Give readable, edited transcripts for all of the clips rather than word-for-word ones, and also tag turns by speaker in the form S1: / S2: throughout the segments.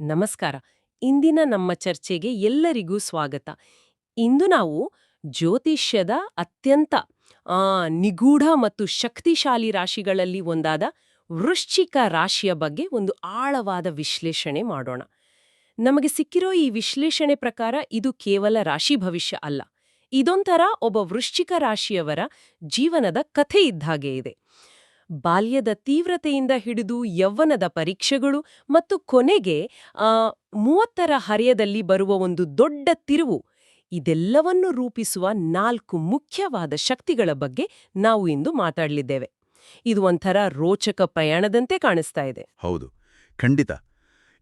S1: ನಮಸ್ಕಾರ. ಇಂದಿನ ನಮ್ಮ ಚರ್ಚೆಗೆ ಎಲ್ಲರಿಗೂ ಸ್ವಾಗತ. ಇಂದು ನಾವು ಜ್ಯೋತಿಷ್ಯದ ಅತ್ಯಂತ ಆ, ನಿಗೂಢ ಮತ್ತು ಶಕ್ತಿಶಾಲಿ ರಾಶಿಗಳಲ್ಲಿ ಒಂದಾದ ವೃಶ್ಚಿಕ ರಾಶಿಯ ಬಗ್ಗೆ ಒಂದು ಆಳವಾದ ವಿಶ್ಲೇಷಣೆ ಮಾಡೋಣ. ನಮಗೆ ಸಿಕ್ಕಿರೋ ಈ ವಿಶ್ಲೇಷಣೆ ಪ್ರಕಾರ ಇದು ಕೇವಲ ರಾಶಿ ಭವಿಷ್ಯ ಅಲ್ಲ. ಇದೊಂಥರ ಒಬ್ಬ ವೃಶ್ಚಿಕ ರಾಶಿಯವರ ಜೀವನದ ಕಥೆ ಇದ್ಹಾಗೆ ಇದೆ. ಬಾಲ್ಯದ ತೀವ್ರತೆಯಿಂದ ಹಿಡಿದು ಯೌವನದ ಪರೀಕ್ಷೆಗಳು ಮತ್ತು ಕೊನೆಗೆ ಆ 30ರ ಹರೆಯದಲ್ಲಿ ಬರುವ ಒಂದು ದೊಡ್ಡ ತಿರುವು, ಇದೆಲ್ಲವನ್ನೂ ರೂಪಿಸುವ 4 ಮುಖ್ಯವಾದ ಶಕ್ತಿಗಳ ಬಗ್ಗೆ ನಾವು ಇಂದು ಮಾತಾಡಲಿದ್ದೇವೆ. ಇದು ಒಂಥರ ರೋಚಕ ಪ್ರಯಾಣದಂತೆ ಕಾಣಿಸ್ತಾ ಇದೆ.
S2: ಹೌದು, ಖಂಡಿತ.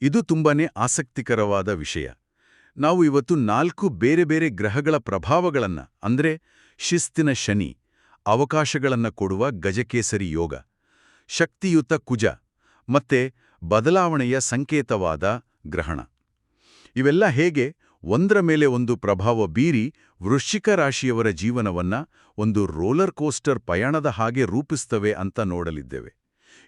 S2: ಇದು ತುಂಬಾನೇ ಆಸಕ್ತಿಕರವಾದ ವಿಷಯ. ನಾವು ಇವತ್ತು 4 ಬೇರೆ ಬೇರೆ ಗ್ರಹಗಳ ಪ್ರಭಾವಗಳನ್ನ ಅಂದ್ರೆ ಶಿಸ್ತಿನ ಶನಿ, ಅವಕಾಶಗಳನ್ನ ಕೊಡುವ ಗಜಕೇಸರಿ ಯೋಗ, ಶಕ್ತಿಯುತ ಕುಜ ಮತ್ತೆ ಬದಲಾವಣೆಯ ಸಂಕೇತವಾದ ಗ್ರಹಣ, ಇವೆಲ್ಲ ಹೇಗೆ ಒಂದರ ಮೇಲೆ ಒಂದು ಪ್ರಭಾವ ಬೀರಿ ವೃಶ್ಚಿಕ ರಾಶಿಯವರ ಜೀವನವನ್ನ ಒಂದು ರೋಲರ್ ಕೋಸ್ಟರ್ ಪಯಣದ ಹಾಗೆ ರೂಪಿಸ್ತವೆ ಅಂತ ನೋಡಲಿದ್ದೇವೆ.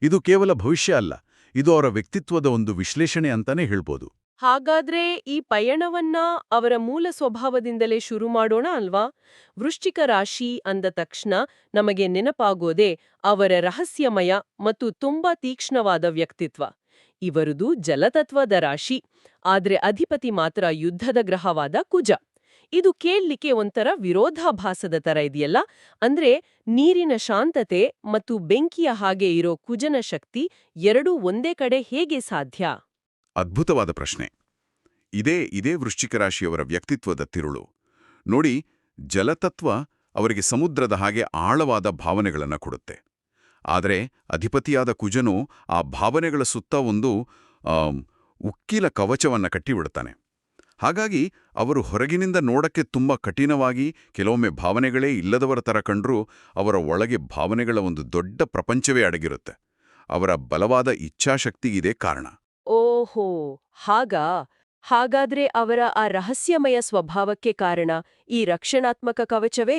S2: ಇದು ಕೇವಲ ಭವಿಷ್ಯ ಅಲ್ಲ, ಇದು ಅವರ ವ್ಯಕ್ತಿತ್ವದ ಒಂದು ವಿಶ್ಲೇಷಣೆ ಅಂತಾನೆ ಹೇಳ್ಬೋದು.
S1: ಹಾಗಾದ್ರೆ ಈ ಪಯಣವನ್ನ ಅವರ ಮೂಲ ಸ್ವಭಾವದಿಂದಲೇ ಶುರು ಮಾಡೋಣ ಅಲ್ವಾ? ವೃಶ್ಚಿಕ ರಾಶಿ ಅಂದ ತಕ್ಷಣ ನಮಗೆ ನೆನಪಾಗೋದೇ ಅವರ ರಹಸ್ಯಮಯ ಮತ್ತು ತುಂಬಾ ತೀಕ್ಷ್ಣವಾದ ವ್ಯಕ್ತಿತ್ವ. ಇವರದು ಜಲತತ್ವದ ರಾಶಿ, ಆದ್ರೆ ಅಧಿಪತಿ ಮಾತ್ರ ಯುದ್ಧದ ಗ್ರಹವಾದ ಕುಜ. ಇದು ಕೇಳ್ಲಿಕ್ಕೆ ಒಂಥರ ವಿರೋಧಾಭಾಸದ ತರ ಇದೆಯಲ್ಲ. ಅಂದ್ರೆ ನೀರಿನ ಶಾಂತತೆ ಮತ್ತು ಬೆಂಕಿಯ ಹಾಗೆ ಇರೋ ಕುಜನ ಶಕ್ತಿ ಎರಡೂ ಒಂದೇ ಕಡೆ ಹೇಗೆ ಸಾಧ್ಯ?
S2: ಅದ್ಭುತವಾದ ಪ್ರಶ್ನೆ. ಇದೇ ವೃಶ್ಚಿಕ ರಾಶಿಯವರ ವ್ಯಕ್ತಿತ್ವದ ತಿರುಳು. ನೋಡಿ, ಜಲತತ್ವ ಅವರಿಗೆ ಸಮುದ್ರದ ಹಾಗೆ ಆಳವಾದ ಭಾವನೆಗಳನ್ನು ಕೊಡುತ್ತೆ. ಆದರೆ ಅಧಿಪತಿಯಾದ ಕುಜನು ಆ ಭಾವನೆಗಳ ಸುತ್ತ ಒಂದು ಉಕ್ಕಿಲ ಕವಚವನ್ನ ಕಟ್ಟಿಬಿಡ್ತಾನೆ. ಹಾಗಾಗಿ ಅವರು ಹೊರಗಿನಿಂದ ನೋಡಕ್ಕೆ ತುಂಬಾ ಕಠಿಣವಾಗಿ, ಕೆಲವೊಮ್ಮೆ ಭಾವನೆಗಳೇ ಇಲ್ಲದವರ ತರ ಕಂಡ್ರೂ ಅವರ ಒಳಗೆ ಭಾವನೆಗಳ ಒಂದು ದೊಡ್ಡ ಪ್ರಪಂಚವೇ ಅಡಗಿರುತ್ತೆ. ಅವರ ಬಲವಾದ ಇಚ್ಛಾಶಕ್ತಿ ಇದೇ ಕಾರಣ.
S1: ಓಹೋ, ಹಾಗಾದ್ರೆ ಅವರ ಆ ರಹಸ್ಯಮಯ ಸ್ವಭಾವಕ್ಕೆ ಕಾರಣ ಈ ರಕ್ಷಣಾತ್ಮಕ ಕವಚವೇ?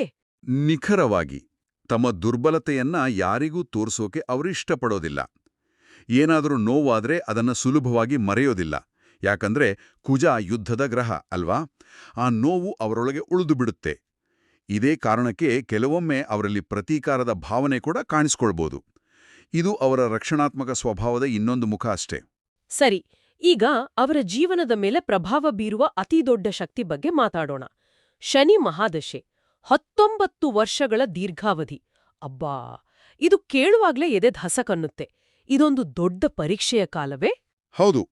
S2: ನಿಖರವಾಗಿ. ತಮ್ಮ ದುರ್ಬಲತೆಯನ್ನ ಯಾರಿಗೂ ತೋರಿಸೋಕೆ ಅವರಿಷ್ಟಪಡೋದಿಲ್ಲ. ಏನಾದರೂ ನೋವಾದ್ರೆ ಅದನ್ನ ಸುಲಭವಾಗಿ ಮರೆಯೋದಿಲ್ಲ. ಯಾಕಂದ್ರೆ ಕುಜ ಯುದ್ಧದ ಗ್ರಹ ಅಲ್ವಾ? ಆ ನೋವು ಅವರೊಳಗೆ ಉಳಿದುಬಿಡುತ್ತೆ. ಇದೇ ಕಾರಣಕ್ಕೆ ಕೆಲವೊಮ್ಮೆ ಅವರಲ್ಲಿ ಪ್ರತೀಕಾರದ ಭಾವನೆ ಕೂಡ ಕಾಣಿಸ್ಕೊಳ್ಬೋದು. ಇದು ಅವರ ರಕ್ಷಣಾತ್ಮಕ ಸ್ವಭಾವದ ಇನ್ನೊಂದು ಮುಖ ಅಷ್ಟೇ.
S1: ಸರಿ, ಈಗ ಅವರ ಜೀವನದ ಮೇಲೆ ಪ್ರಭಾವ ಬೀರುವ ಅತಿದೊಡ್ಡ ಶಕ್ತಿ ಬಗ್ಗೆ ಮಾತಾಡೋಣ. ಶನಿ ಮಹಾದಶೆ, 19 ವರ್ಷಗಳ ದೀರ್ಘಾವಧಿ. ಅಬ್ಬಾ, ಇದು ಕೇಳುವಾಗ್ಲೇ ಎದೆ ಧಸಕನ್ನುತ್ತೆ. ಇದೊಂದು ದೊಡ್ಡ ಪರೀಕ್ಷೆಯ ಕಾಲವೇ?
S2: ಹೌದು,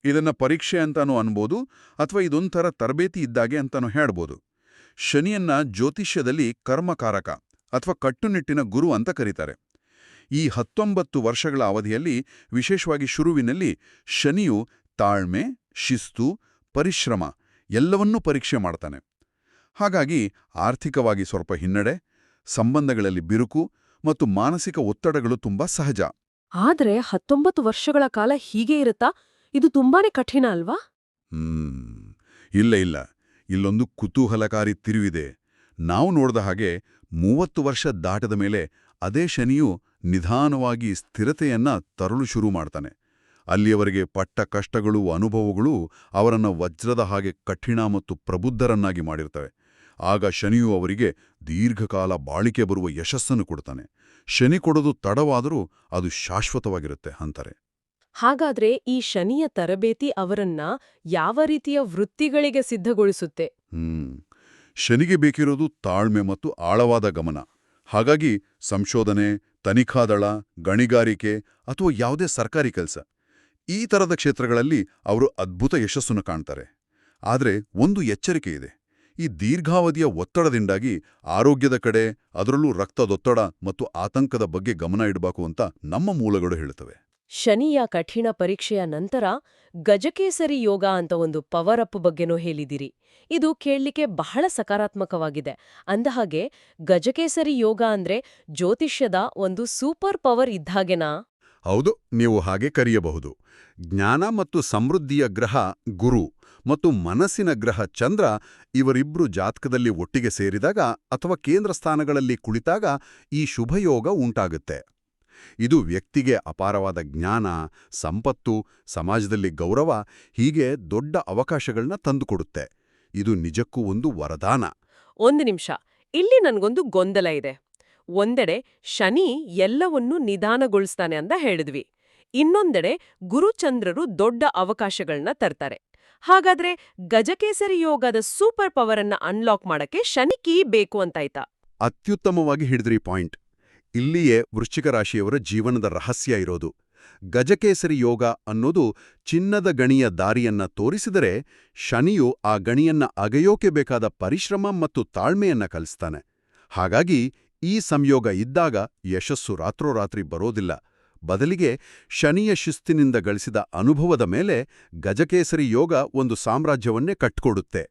S2: ಇದನ್ನ ಪರೀಕ್ಷೆ ಅಂತಾನೂ ಅನ್ಬೋದು, ಅಥವಾ ಇದೊಂಥರ ತರಬೇತಿ ಇದ್ದಾಗೆ ಅಂತಾನೂ ಹೇಳ್ಬೋದು. ಶನಿಯನ್ನ ಜ್ಯೋತಿಷ್ಯದಲ್ಲಿ ಕರ್ಮಕಾರಕ ಅಥವಾ ಕಟ್ಟುನಿಟ್ಟಿನ ಗುರು ಅಂತ ಕರೀತಾರೆ. ಈ 19 ವರ್ಷಗಳ ಅವಧಿಯಲ್ಲಿ, ವಿಶೇಷವಾಗಿ ಶುರುವಿನಲ್ಲಿ, ಶನಿಯು ತಾಳ್ಮೆ, ಶಿಸ್ತು, ಪರಿಶ್ರಮ ಎಲ್ಲವನ್ನೂ ಪರೀಕ್ಷೆ ಮಾಡ್ತಾನೆ. ಹಾಗಾಗಿ ಆರ್ಥಿಕವಾಗಿ ಸ್ವಲ್ಪ ಹಿನ್ನಡೆ, ಸಂಬಂಧಗಳಲ್ಲಿ ಬಿರುಕು ಮತ್ತು ಮಾನಸಿಕ ಒತ್ತಡಗಳು ತುಂಬಾ ಸಹಜ.
S1: ಆದ್ರೆ 19 ವರ್ಷಗಳ ಕಾಲ ಹೀಗೆ ಇರುತ್ತಾ? ಇದು ತುಂಬಾನೇ ಕಠಿಣ ಅಲ್ವಾ?
S2: ಇಲ್ಲ, ಇಲ್ಲೊಂದು ಕುತೂಹಲಕಾರಿ ತಿರುವಿದೆ. ನಾವು ನೋಡಿದ ಹಾಗೆ 30 ವರ್ಷ ದಾಟದ ಮೇಲೆ ಅದೇ ಶನಿಯು ನಿಧಾನವಾಗಿ ಸ್ಥಿರತೆಯನ್ನ ತರಲು ಶುರು ಮಾಡ್ತಾನೆ. ಅಲ್ಲಿಯವರೆಗೆ ಪಟ್ಟ ಕಷ್ಟಗಳು, ಅನುಭವಗಳು ಅವರನ್ನ ವಜ್ರದ ಹಾಗೆ ಕಠಿಣ ಮತ್ತು ಪ್ರಬುದ್ಧರನ್ನಾಗಿ ಮಾಡಿರ್ತವೆ. ಆಗ ಶನಿಯು ಅವರಿಗೆ ದೀರ್ಘಕಾಲ ಬಾಳಿಕೆ ಬರುವ ಯಶಸ್ಸನ್ನು ಕೊಡ್ತಾನೆ. ಶನಿ ಕೊಡೋದು ತಡವಾದರೂ ಅದು ಶಾಶ್ವತವಾಗಿರುತ್ತೆ ಅಂತಾರೆ.
S1: ಹಾಗಾದ್ರೆ ಈ ಶನಿಯ ತರಬೇತಿ ಅವರನ್ನ ಯಾವ ರೀತಿಯ ವೃತ್ತಿಗಳಿಗೆ ಸಿದ್ಧಗೊಳಿಸುತ್ತೆ?
S2: ಶನಿಗೆ ಬೇಕಿರೋದು ತಾಳ್ಮೆ ಮತ್ತು ಆಳವಾದ ಗಮನ. ಹಾಗಾಗಿ ಸಂಶೋಧನೆ, ತನಿಖಾದಳ, ಗಣಿಗಾರಿಕೆ ಅಥವಾ ಯಾವುದೇ ಸರ್ಕಾರಿ ಕೆಲಸ, ಈ ಥರದ ಕ್ಷೇತ್ರಗಳಲ್ಲಿ ಅವರು ಅದ್ಭುತ ಯಶಸ್ಸನ್ನು ಕಾಣ್ತಾರೆ. ಆದರೆ ಒಂದು ಎಚ್ಚರಿಕೆ ಇದೆ. ಈ ದೀರ್ಘಾವಧಿಯ ಒತ್ತಡದಿಂದಾಗಿ ಆರೋಗ್ಯದ ಕಡೆ, ಅದರಲ್ಲೂ ರಕ್ತದೊತ್ತಡ ಮತ್ತು ಆತಂಕದ ಬಗ್ಗೆ ಗಮನ ಇಡಬೇಕು ಅಂತ ನಮ್ಮ ಮೂಲಗಳು ಹೇಳುತ್ತವೆ.
S1: ಶನಿಯ ಕಠಿಣ ಪರೀಕ್ಷೆಯ ನಂತರ ಗಜಕೇಸರಿ ಯೋಗ ಅಂತ ಒಂದು ಪವರ್ ಅಪ್ ಬಗ್ಗೆನೂ ಹೇಳಿದಿರಿ. ಇದು ಕೇಳಲಿಕ್ಕೆ ಬಹಳ ಸಕಾರಾತ್ಮಕವಾಗಿದೆ. ಅಂದಹಾಗೆ ಗಜಕೇಸರಿ ಯೋಗ ಅಂದ್ರೆ ಜ್ಯೋತಿಷ್ಯದ ಒಂದು ಸೂಪರ್ ಪವರ್ ಇದ್ದಾಗೆನಾ?
S2: ಹೌದು, ನೀವು ಹಾಗೆ ಕರೆಯಬಹುದು. ಜ್ಞಾನ ಮತ್ತು ಸಮೃದ್ಧಿಯ ಗ್ರಹ ಗುರು ಮತ್ತು ಮನಸ್ಸಿನ ಗ್ರಹ ಚಂದ್ರ ಇವರಿಬ್ರು ಜಾತಕದಲ್ಲಿ ಒಟ್ಟಿಗೆ ಸೇರಿದಾಗ ಅಥವಾ ಕೇಂದ್ರ ಸ್ಥಾನಗಳಲ್ಲಿ ಕುಳಿತಾಗ ಈ ಶುಭಯೋಗ ಉಂಟಾಗುತ್ತೆ.
S3: ಇದು ವ್ಯಕ್ತಿಗೆ ಅಪಾರವಾದ ಜ್ಞಾನ, ಸಂಪತ್ತು, ಸಮಾಜದಲ್ಲಿ ಗೌರವ ಹೀಗೆ ದೊಡ್ಡ ಅವಕಾಶಗಳನ್ನ ತಂದುಕೊಡುತ್ತೆ. ಇದು ನಿಜಕ್ಕೂ ಒಂದು ವರದಾನ.
S1: ಒಂದು ನಿಮಿಷ, ಇಲ್ಲಿ ನನ್ಗೊಂದು ಗೊಂದಲ ಇದೆ. ಒಂದೆಡೆ ಶನಿ ಎಲ್ಲವನ್ನೂ ನಿಧಾನಗೊಳಿಸ್ತಾನೆ ಅಂತ ಹೇಳಿದ್ವಿ. ಇನ್ನೊಂದೆಡೆ ಗುರುಚಂದ್ರರು ದೊಡ್ಡ ಅವಕಾಶಗಳನ್ನ ತರ್ತಾರೆ. ಹಾಗಾದ್ರೆ ಗಜಕೇಸರಿ ಯೋಗದ ಸೂಪರ್ ಪವರ್ ಅನ್ನ ಅನ್ಲಾಕ್ ಮಾಡಕ್ಕೆ ಶನಿ ಕೀ ಬೇಕು ಅಂತಾಯ್ತಾ?
S3: ಅತ್ಯುತ್ತಮವಾಗಿ ಹಿಡಿದ್ರಿ ಪಾಯಿಂಟ್. ಇಲ್ಲಿಯೇ ವೃಶ್ಚಿಕ ರಾಶಿಯವರ ಜೀವನದ ರಹಸ್ಯ ಇರೋದು. ಗಜಕೇಸರಿ ಯೋಗ ಅನ್ನೋದು ಚಿನ್ನದ ಗಣಿಯ ದಾರಿಯನ್ನ ತೋರಿಸಿದರೆ, ಶನಿಯು ಆ ಗಣಿಯನ್ನ ಅಗೆಯೋಕೆ ಬೇಕಾದ ಪರಿಶ್ರಮ ಮತ್ತು ತಾಳ್ಮೆಯನ್ನ ಕಲಿಸ್ತಾನೆ. ಹಾಗಾಗಿ ಈ ಸಂಯೋಗ ಇದ್ದಾಗ ಯಶಸ್ಸು ರಾತ್ರೋರಾತ್ರಿ ಬರೋದಿಲ್ಲ. ಬದಲಿಗೆ ಶನಿಯ ಶಿಸ್ತಿನಿಂದ ಗಳಿಸಿದ ಅನುಭವದ ಮೇಲೆ ಗಜಕೇಸರಿ ಯೋಗ ಒಂದು ಸಾಮ್ರಾಜ್ಯವನ್ನೇ ಕಟ್ಕೊಡುತ್ತೆ.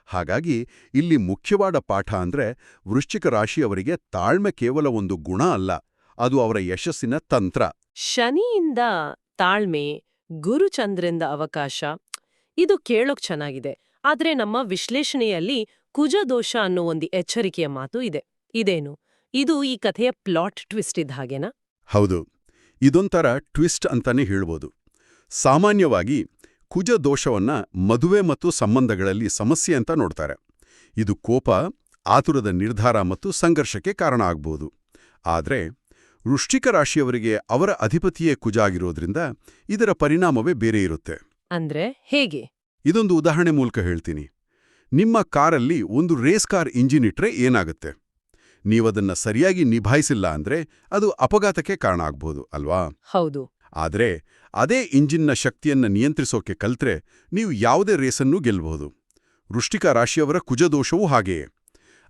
S3: ಹಾಗಾಗಿ ಇಲ್ಲಿ ಮುಖ್ಯವಾದ ಪಾಠ ಅಂದ್ರೆ, ವೃಶ್ಚಿಕ ರಾಶಿಯವರಿಗೆ ತಾಳ್ಮೆ ಕೇವಲ ಒಂದು ಗುಣ ಅಲ್ಲ, ಅದು ಅವರ ಯಶಸ್ಸಿನ ತಂತ್ರ.
S1: ಶನಿಯಿಂದ ತಾಳ್ಮೆ, ಗುರುಚಂದ್ರಿಂದ ಅವಕಾಶ, ಇದು ಕೇಳೋಕ್ ಚೆನ್ನಾಗಿದೆ. ಆದ್ರೆ ನಮ್ಮ ವಿಶ್ಲೇಷಣೆಯಲ್ಲಿ ಕುಜದೋಷ ಅನ್ನೋ ಒಂದು ಎಚ್ಚರಿಕೆಯ ಮಾತು ಇದೆ. ಇದೇನು? ಇದು ಈ ಕಥೆಯ ಪ್ಲಾಟ್ ಟ್ವಿಸ್ಟ್ ಇದ್ದ ಹಾಗೇನಾ?
S3: ಹೌದು, ಇದೊಂಥರ ಟ್ವಿಸ್ಟ್ ಅಂತಾನೆ ಹೇಳ್ಬೋದು. ಸಾಮಾನ್ಯವಾಗಿ ಕುಜ ದೋಷವನ್ನ ಮದುವೆ ಮತ್ತು ಸಂಬಂಧಗಳಲ್ಲಿ ಸಮಸ್ಯೆ ಅಂತ ನೋಡ್ತಾರೆ. ಇದು ಕೋಪ, ಆತುರದ ನಿರ್ಧಾರ ಮತ್ತು ಸಂಘರ್ಷಕ್ಕೆ ಕಾರಣ ಆಗ್ಬೋದು. ಆದ್ರೆ ವೃಶ್ಚಿಕ ರಾಶಿಯವರಿಗೆ ಅವರ ಅಧಿಪತಿಯೇ ಕುಜ ಆಗಿರೋದ್ರಿಂದ ಇದರ ಪರಿಣಾಮವೇ ಬೇರೆ ಇರುತ್ತೆ.
S1: ಅಂದ್ರೆ ಹೇಗೆ?
S3: ಇದೊಂದು ಉದಾಹರಣೆ ಮೂಲಕ ಹೇಳ್ತೀನಿ. ನಿಮ್ಮ ಕಾರಲ್ಲಿ ಒಂದು ರೇಸ್ ಕಾರ್ ಇಂಜಿನ್ ಇಟ್ರೆ ಏನಾಗುತ್ತೆ? ನೀವದನ್ನ ಸರಿಯಾಗಿ ನಿಭಾಯಿಸಿಲ್ಲ ಅಂದ್ರೆ ಅದು ಅಪಘಾತಕ್ಕೆ ಕಾರಣ ಆಗ್ಬೋದು ಅಲ್ವಾ?
S1: ಹೌದು.
S3: ಆದ್ರೆ ಅದೇ ಇಂಜಿನ್ನ ಶಕ್ತಿಯನ್ನ ನಿಯಂತ್ರಿಸೋಕೆ ಕಲ್ತ್ರೆ ನೀವು ಯಾವುದೇ ರೇಸನ್ನೂ ಗೆಲ್ಲಬಹುದು. ವೃಶ್ಚಿಕ ರಾಶಿಯವರ ಕುಜದೋಷವೂ ಹಾಗೆಯೇ.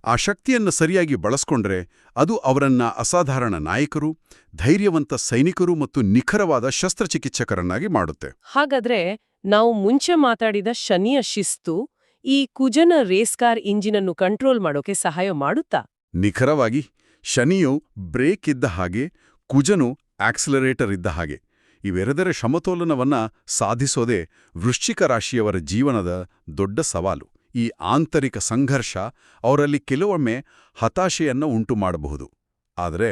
S3: ಆ ಶಕ್ತಿಯನ್ನ ಸರಿಯಾಗಿ ಬಳಸ್ಕೊಂಡ್ರೆ ಅದು ಅವರನ್ನ ಅಸಾಧಾರಣ ನಾಯಕರು, ಧೈರ್ಯವಂತ ಸೈನಿಕರು ಮತ್ತು ನಿಖರವಾದ ಶಸ್ತ್ರಚಿಕಿತ್ಸಕರನ್ನಾಗಿ ಮಾಡುತ್ತೆ.
S1: ಹಾಗಾದ್ರೆ ನಾವು ಮುಂಚೆ ಮಾತಾಡಿದ ಶನಿಯ ಶಿಸ್ತು ಈ ಕುಜನ ರೇಸ್ ಕಾರ್ ಇಂಜಿನನ್ನು ಕಂಟ್ರೋಲ್ ಮಾಡೋಕೆ ಸಹಾಯ ಮಾಡುತ್ತಾ?
S3: ನಿಖರವಾಗಿ. ಶನಿಯು ಬ್ರೇಕ್ ಇದ್ದ ಹಾಗೆ, ಕುಜನು ಆಕ್ಸಿಲರೇಟರ್ ಇದ್ದ ಹಾಗೆ. ಇವೆರದರ ಸಮತೋಲನವನ್ನ ಸಾಧಿಸೋದೇ ವೃಶ್ಚಿಕ ರಾಶಿಯವರ ಜೀವನದ ದೊಡ್ಡ ಸವಾಲು. ಈ ಆಂತರಿಕ ಸಂಘರ್ಷ ಅವರಲ್ಲಿ ಕೆಲವೊಮ್ಮೆ ಹತಾಶೆಯನ್ನ ಉಂಟು ಮಾಡಬಹುದು. ಆದರೆ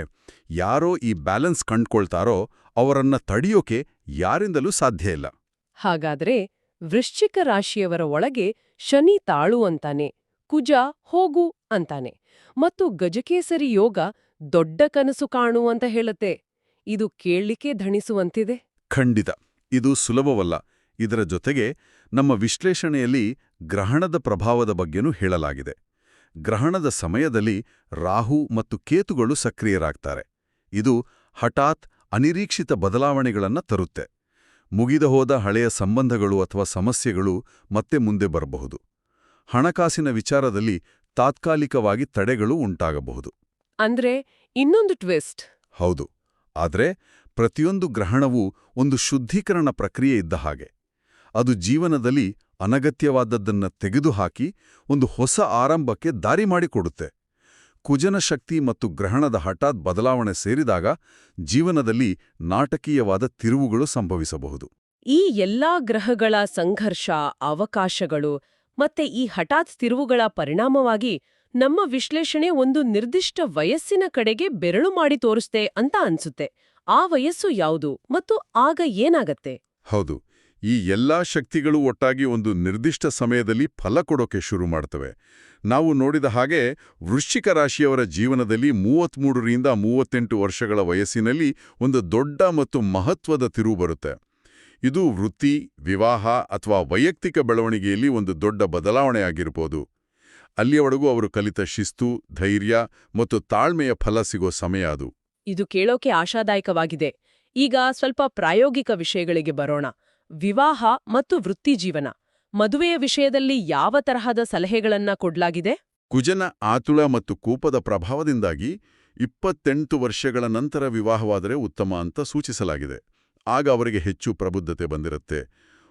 S3: ಯಾರೋ ಈ ಬ್ಯಾಲೆನ್ಸ್ ಕಂಡ್ಕೊಳ್ತಾರೋ ಅವರನ್ನ ತಡೆಯೋಕೆ ಯಾರಿಂದಲೂ ಸಾಧ್ಯ ಇಲ್ಲ.
S1: ಹಾಗಾದ್ರೆ ವೃಶ್ಚಿಕ ರಾಶಿಯವರ ಒಳಗೆ ಶನಿ ತಾಳು ಅಂತಾನೆ, ಕುಜ ಹೋಗು ಅಂತಾನೆ, ಮತ್ತು ಗಜಕೇಸರಿ ಯೋಗ ದೊಡ್ಡ ಕನಸು ಕಾಣು ಅಂತ ಹೇಳುತ್ತೆ. ಇದು ಕೇಳಲಿಕ್ಕೆ ಧಣಿಸುವಂತಿದೆ.
S3: ಖಂಡಿತ ಇದು ಸುಲಭವಲ್ಲ. ಇದರ ಜೊತೆಗೆ ನಮ್ಮ ವಿಶ್ಲೇಷಣೆಯಲ್ಲಿ ಗ್ರಹಣದ ಪ್ರಭಾವದ ಬಗ್ಗೆನೂ ಹೇಳಲಾಗಿದೆ. ಗ್ರಹಣದ ಸಮಯದಲ್ಲಿ ರಾಹು ಮತ್ತು ಕೇತುಗಳು ಸಕ್ರಿಯರಾಗ್ತಾರೆ. ಇದು ಹಠಾತ್ ಅನಿರೀಕ್ಷಿತ ಬದಲಾವಣೆಗಳನ್ನ ತರುತ್ತೆ. ಮುಗಿದ ಹೋದ ಹಳೆಯ ಸಂಬಂಧಗಳು ಅಥವಾ ಸಮಸ್ಯೆಗಳು ಮತ್ತೆ ಮುಂದೆ ಬರಬಹುದು. ಹಣಕಾಸಿನ ವಿಚಾರದಲ್ಲಿ ತಾತ್ಕಾಲಿಕವಾಗಿ ತಡೆಗಳು ಉಂಟಾಗಬಹುದು.
S1: ಅಂದ್ರೆ ಇನ್ನೊಂದು ಟ್ವಿಸ್ಟ್.
S3: ಹೌದು. ಆದ್ರೆ ಪ್ರತಿಯೊಂದು ಗ್ರಹಣವೂ ಒಂದು ಶುದ್ಧೀಕರಣ ಪ್ರಕ್ರಿಯೆ ಇದ್ದ ಹಾಗೆ. ಅದು ಜೀವನದಲ್ಲಿ ಅನಗತ್ಯವಾದದ್ದನ್ನ ತೆಗೆದುಹಾಕಿ ಒಂದು ಹೊಸ ಆರಂಭಕ್ಕೆ ದಾರಿ ಮಾಡಿಕೊಡುತ್ತೆ. ಕುಜನ ಶಕ್ತಿ ಮತ್ತು ಗ್ರಹಣದ ಹಠಾತ್ ಬದಲಾವಣೆ ಸೇರಿದಾಗ ಜೀವನದಲ್ಲಿ ನಾಟಕೀಯವಾದ ತಿರುವುಗಳು ಸಂಭವಿಸಬಹುದು.
S1: ಈ ಎಲ್ಲಾ ಗ್ರಹಗಳ ಸಂಘರ್ಷ, ಅವಕಾಶಗಳು ಮತ್ತೆ ಈ ಹಠಾತ್ ತಿರುವುಗಳ ಪರಿಣಾಮವಾಗಿ ನಮ್ಮ ವಿಶ್ಲೇಷಣೆ ಒಂದು ನಿರ್ದಿಷ್ಟ ವಯಸ್ಸಿನ ಕಡೆಗೆ ಬೆರಳು ಮಾಡಿ ತೋರಿಸ್ತೆ ಅಂತ ಅನ್ಸುತ್ತೆ. ಆ ವಯಸ್ಸು ಯಾವುದು ಮತ್ತು ಆಗ ಏನಾಗತ್ತೆ?
S3: ಹೌದು, ಈ ಎಲ್ಲಾ ಶಕ್ತಿಗಳು ಒಟ್ಟಾಗಿ ಒಂದು ನಿರ್ದಿಷ್ಟ ಸಮಯದಲ್ಲಿ ಫಲ ಕೊಡೋಕೆ ಶುರು ಮಾಡ್ತವೆ. ನಾವು ನೋಡಿದ ಹಾಗೆ ವೃಶ್ಚಿಕ ರಾಶಿಯವರ ಜೀವನದಲ್ಲಿ 33ರಿಂದ 38 ವರ್ಷಗಳ ವಯಸ್ಸಿನಲ್ಲಿ ಒಂದು ದೊಡ್ಡ ಮತ್ತು ಮಹತ್ವದ ತಿರುವು ಬರುತ್ತೆ. ಇದು ವೃತ್ತಿ, ವಿವಾಹ ಅಥವಾ ವೈಯಕ್ತಿಕ ಬೆಳವಣಿಗೆಯಲ್ಲಿ ಒಂದು ದೊಡ್ಡ ಬದಲಾವಣೆಯಾಗಿರ್ಬೋದು. ಅಲ್ಲಿಯವರೆಗೂ ಅವರು ಕಲಿತ ಶಿಸ್ತು, ಧೈರ್ಯ ಮತ್ತು ತಾಳ್ಮೆಯ ಫಲ ಸಿಗೋ ಸಮಯ ಅದು.
S1: ಇದು ಕೇಳೋಕೆ ಆಶಾದಾಯಕವಾಗಿದೆ. ಈಗ ಸ್ವಲ್ಪ ಪ್ರಾಯೋಗಿಕ ವಿಷಯಗಳಿಗೆ ಬರೋಣ. ವಿವಾಹ ಮತ್ತು ವೃತ್ತಿ ಜೀವನ, ಮದುವೆಯ ವಿಷಯದಲ್ಲಿ ಯಾವ ತರಹದ ಸಲಹೆಗಳನ್ನ ಕೊಡ್ಲಾಗಿದೆ?
S3: ಕುಜನ ಆತುಳ ಮತ್ತು ಕೋಪದ ಪ್ರಭಾವದಿಂದಾಗಿ 28 ವರ್ಷಗಳ ನಂತರ ವಿವಾಹವಾದರೆ ಉತ್ತಮ ಅಂತ ಸೂಚಿಸಲಾಗಿದೆ. ಆಗ ಅವರಿಗೆ ಹೆಚ್ಚು ಪ್ರಬುದ್ಧತೆ ಬಂದಿರುತ್ತೆ.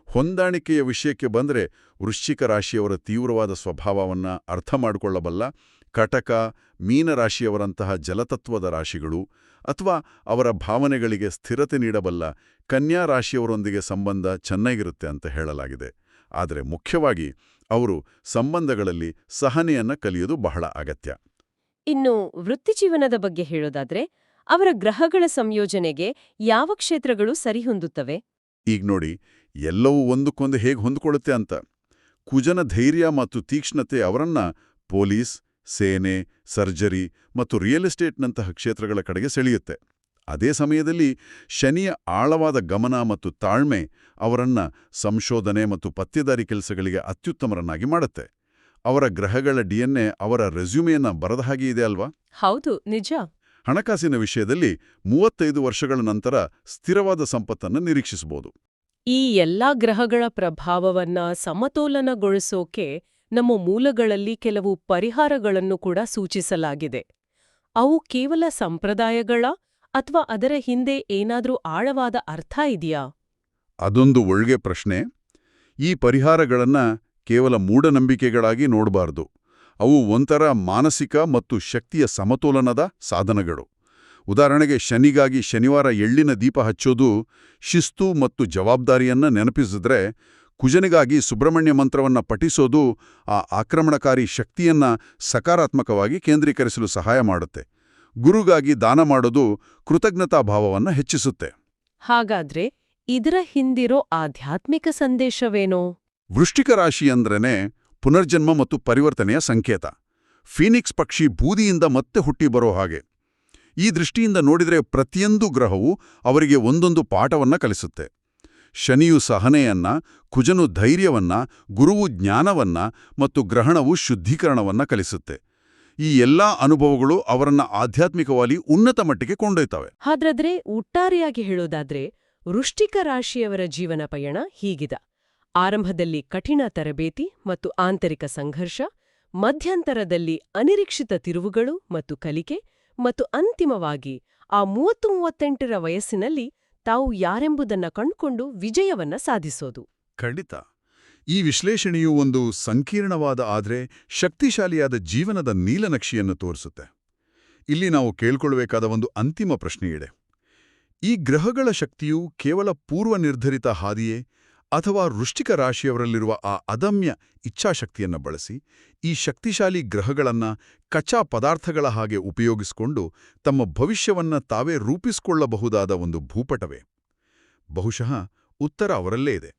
S3: ಹೊಂದಾಣಿಕೆಯ ವಿಷಯಕ್ಕೆ ಬಂದರೆ ವೃಶ್ಚಿಕ ರಾಶಿಯವರ ತೀವ್ರವಾದ ಸ್ವಭಾವವನ್ನ ಅರ್ಥ ಮಾಡಿಕೊಳ್ಳಬಲ್ಲ ಕಟಕ, ಮೀನರಾಶಿಯವರಂತಹ ಜಲತತ್ವದ ರಾಶಿಗಳು ಅಥವಾ ಅವರ ಭಾವನೆಗಳಿಗೆ ಸ್ಥಿರತೆ ನೀಡಬಲ್ಲ ಕನ್ಯಾ ರಾಶಿಯವರೊಂದಿಗೆ ಸಂಬಂಧ ಚೆನ್ನಾಗಿರುತ್ತೆ ಅಂತ ಹೇಳಲಾಗಿದೆ. ಆದರೆ ಮುಖ್ಯವಾಗಿ ಅವರು ಸಂಬಂಧಗಳಲ್ಲಿ ಸಹನೆಯನ್ನ ಕಲಿಯೋದು ಬಹಳ ಅಗತ್ಯ.
S1: ಇನ್ನು ವೃತ್ತಿಜೀವನದ ಬಗ್ಗೆ ಹೇಳೋದಾದ್ರೆ ಅವರ ಗ್ರಹಗಳ ಸಂಯೋಜನೆಗೆ ಯಾವ ಕ್ಷೇತ್ರಗಳು ಸರಿಹೊಂದುತ್ತವೆ?
S3: ಈಗ ನೋಡಿ, ಎಲ್ಲವೂ ಒಂದಕ್ಕೊಂದು ಹೇಗೆ ಹೊಂದಿಕೊಳ್ಳುತ್ತೆ ಅಂತ. ಕುಜನ ಧೈರ್ಯ ಮತ್ತು ತೀಕ್ಷ್ಣತೆ ಅವರನ್ನ ಪೊಲೀಸ್, ಸೇನೆ, ಸರ್ಜರಿ ಮತ್ತು ರಿಯಲ್ ಎಸ್ಟೇಟ್ನಂತಹ ಕ್ಷೇತ್ರಗಳ ಕಡೆಗೆ ಸೆಳೆಯುತ್ತೆ. ಅದೇ ಸಮಯದಲ್ಲಿ ಶನಿಯ ಆಳವಾದ ಗಮನ ಮತ್ತು ತಾಳ್ಮೆ ಅವರನ್ನ ಸಂಶೋಧನೆ ಮತ್ತು ಪತ್ತೇದಾರಿ ಕೆಲಸಗಳಿಗೆ ಅತ್ಯುತ್ತಮರನ್ನಾಗಿ ಮಾಡುತ್ತೆ. ಅವರ ಗ್ರಹಗಳ DNA ಅವರ ರೆಸ್ಯೂಮೆಯನ್ನ ಬರದ ಹಾಗೆ ಇದೆ ಅಲ್ವಾ?
S1: ಹೌದು, ನಿಜ.
S3: ಹಣಕಾಸಿನ ವಿಷಯದಲ್ಲಿ 35 ವರ್ಷಗಳ ನಂತರ ಸ್ಥಿರವಾದ ಸಂಪತ್ತನ್ನು ನಿರೀಕ್ಷಿಸಬಹುದು.
S1: ಈ ಎಲ್ಲಾ ಗ್ರಹಗಳ ಪ್ರಭಾವವನ್ನ ಸಮತೋಲನಗೊಳಿಸೋಕೆ ನಮ್ಮ ಮೂಲಗಳಲ್ಲಿ ಕೆಲವು ಪರಿಹಾರಗಳನ್ನು ಕೂಡ ಸೂಚಿಸಲಾಗಿದೆ. ಅವು ಕೇವಲ ಸಂಪ್ರದಾಯಗಳ ಅಥವಾ ಅದರ ಹಿಂದೆ ಏನಾದ್ರೂ ಆಳವಾದ ಅರ್ಥ ಇದೆಯಾ?
S3: ಅದೊಂದು ಒಳ್ಳೆ ಪ್ರಶ್ನೆ. ಈ ಪರಿಹಾರಗಳನ್ನ ಕೇವಲ ಮೂಢನಂಬಿಕೆಗಳಾಗಿ ನೋಡಬಾರದು. ಅವು ಒಂಥರ ಮಾನಸಿಕ ಮತ್ತು ಶಕ್ತಿಯ ಸಮತೋಲನದ ಸಾಧನಗಳು. ಉದಾಹರಣೆಗೆ ಶನಿಗಾಗಿ ಶನಿವಾರ ಎಳ್ಳಿನ ದೀಪ ಹಚ್ಚೋದು ಶಿಸ್ತು ಮತ್ತು ಜವಾಬ್ದಾರಿಯನ್ನ ನೆನಪಿಸಿದ್ರೆ, ಕುಜನಿಗಾಗಿ ಸುಬ್ರಹ್ಮಣ್ಯ ಮಂತ್ರವನ್ನ ಪಠಿಸೋದು ಆ ಆಕ್ರಮಣಕಾರಿ ಶಕ್ತಿಯನ್ನ ಸಕಾರಾತ್ಮಕವಾಗಿ ಕೇಂದ್ರೀಕರಿಸಲು ಸಹಾಯ ಮಾಡುತ್ತೆ. ಗುರುಗಾಗಿ ದಾನ ಮಾಡೋದು ಕೃತಜ್ಞತಾ ಭಾವವನ್ನ ಹೆಚ್ಚಿಸುತ್ತೆ.
S1: ಹಾಗಾದ್ರೆ ಇದರ ಹಿಂದಿರೋ ಆಧ್ಯಾತ್ಮಿಕ ಸಂದೇಶವೇನೋ?
S3: ವೃಶ್ಚಿಕ ರಾಶಿ ಅಂದ್ರೇನೆ ಪುನರ್ಜನ್ಮ ಮತ್ತು ಪರಿವರ್ತನೆಯ ಸಂಕೇತ. ಫೀನಿಕ್ಸ್ ಪಕ್ಷಿ ಬೂದಿಯಿಂದ ಮತ್ತೆ ಹುಟ್ಟಿ ಬರೋ ಹಾಗೆ. ಈ ದೃಷ್ಟಿಯಿಂದ ನೋಡಿದರೆ ಪ್ರತಿಯೊಂದು ಗ್ರಹವು ಅವರಿಗೆ ಒಂದೊಂದು ಪಾಠವನ್ನ ಕಲಿಸುತ್ತೆ. ಶನಿಯು ಸಹನೆಯನ್ನ, ಕುಜನು ಧೈರ್ಯವನ್ನ, ಗುರುವು ಜ್ಞಾನವನ್ನ ಮತ್ತು ಗ್ರಹಣವು ಶುದ್ಧೀಕರಣವನ್ನ ಕಲಿಸುತ್ತೆ. ಈ ಎಲ್ಲಾ ಅನುಭವಗಳು ಅವರನ್ನ ಆಧ್ಯಾತ್ಮಿಕವಾಗಿ ಉನ್ನತ ಮಟ್ಟಿಗೆ ಕೊಂಡೊಯ್ತವೆ.
S1: ಹಾಗಾದ್ರೆ ಒಟ್ಟಾರೆಯಾಗಿ ಹೇಳೋದಾದ್ರೆ ವೃಶ್ಚಿಕ ರಾಶಿಯವರ ಜೀವನ ಪಯಣ ಹೀಗಿದೆ. ಆರಂಭದಲ್ಲಿ ಕಠಿಣ ತರಬೇತಿ ಮತ್ತು ಆಂತರಿಕ ಸಂಘರ್ಷ, ಮಧ್ಯಂತರದಲ್ಲಿ ಅನಿರೀಕ್ಷಿತ ತಿರುವುಗಳು ಮತ್ತು ಕಲಿಕೆ, ಮತ್ತು ಅಂತಿಮವಾಗಿ ಆ 30-38ರ ವಯಸ್ಸಿನಲ್ಲಿ ತಾವು ಯಾರೆಂಬುದನ್ನ ಕಂಡುಕೊಂಡು ವಿಜಯವನ್ನ ಸಾಧಿಸೋದು.
S3: ಖಂಡಿತ. ಈ ವಿಶ್ಲೇಷಣೆಯು ಒಂದು ಸಂಕೀರ್ಣವಾದ ಆದರೆ ಶಕ್ತಿಶಾಲಿಯಾದ ಜೀವನದ ನೀಲನಕ್ಷೆಯನ್ನು ತೋರಿಸುತ್ತೆ. ಇಲ್ಲಿ ನಾವು ಕೇಳ್ಕೊಳ್ಬೇಕಾದ ಒಂದು ಅಂತಿಮ ಪ್ರಶ್ನೆಯಿದೆ. ಈ ಗ್ರಹಗಳ ಶಕ್ತಿಯು ಕೇವಲ ಪೂರ್ವನಿರ್ಧರಿತ ಹಾದಿಯೇ, ಅಥವಾ ವೃಶ್ಚಿಕ ರಾಶಿಯವರಲ್ಲಿರುವ ಆ ಅದಮ್ಯ ಇಚ್ಛಾಶಕ್ತಿಯನ್ನು ಬಳಸಿ ಈ ಶಕ್ತಿಶಾಲಿ ಗ್ರಹಗಳನ್ನ ಕಚ್ಚಾ ಪದಾರ್ಥಗಳ ಹಾಗೆ ಉಪಯೋಗಿಸಿಕೊಂಡು ತಮ್ಮ ಭವಿಷ್ಯವನ್ನ ತಾವೇ ರೂಪಿಸಿಕೊಳ್ಳಬಹುದಾದ ಒಂದು ಭೂಪಟವೇ? ಬಹುಶಃ ಉತ್ತರ ಅವರಲ್ಲೇ ಇದೆ.